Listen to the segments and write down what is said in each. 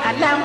Allah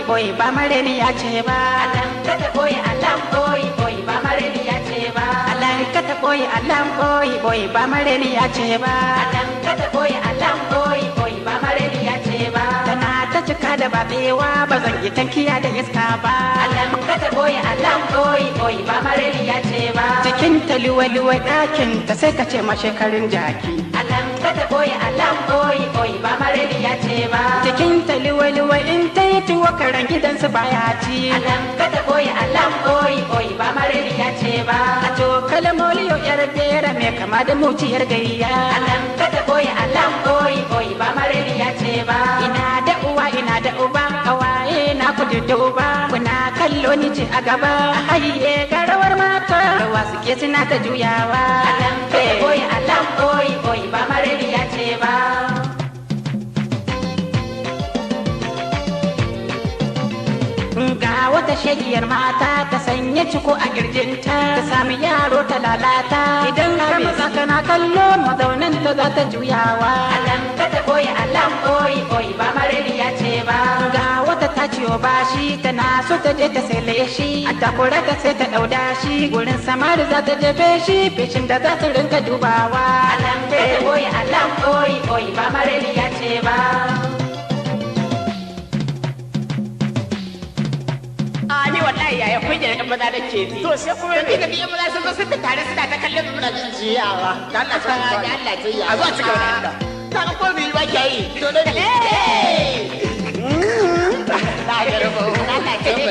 boy ba mareni ya ce ba. Allah ka ta boy Allah boy ba mareni ya ce ba. Allah ka ta boy Allah boy ba mareni ya ce ba. Allah ka ta boy Allah boy ba mareni ya ce ba. Tana ta cika da babewa ba zan yi tankiya da iska ba. Allah ka ta boy Allah boy ba mareni ya ce ba. Cikin ta luwa ɗakin ta sai ka ce ma shekarun jaki. Allah ka ta boy Allah boy ba mareni ya ce ba. Cikin ta luwa in ta yi tuwo karen gidansu baya ci. Allah ka ta boy Allah boy ba mareni ya ce ba. A to kalamoliyo yar bera mai kama da muciyar gayya. Allah ka ta boy Allah boy ba mareni ya ce ba. Ina da uwa ina da uba kawaye na kudu da uba. Kuna kallo ni ce a gaba hayye garawar mata. Rawa suke suna ta juyawa. Allah ka ta boy Allah boy ba mareni ya ce ba. Ga wata shagiyar mata ta sanya ciko a girjinta ta sami yaro ta lalata idan ka maza kana kallo mazaunin ta za ta juyawa. Alan ka ta boye alan boy ba mareni ya ce ba. Ga wata ta ciwo bashi tana so ta je ta sai shi a takura ta sai ta dauda shi gurin samari za ta jefe shi feshin da za ta rinka dubawa. Alan ka ta boye alan boy ba mareni ya ce ba. Ni wallahi yaya kungiyar ɗan maza nake ji. To sai kuma ni ga ɗan maza sun zo sun tare suna ta kallon muna jin jiyawa. Da Allah ta da Allah ta yi. A zuwa cika da Allah. Ta ga ko bi ba ke yi. To da ni. Da ga rubo. Allah ta yi.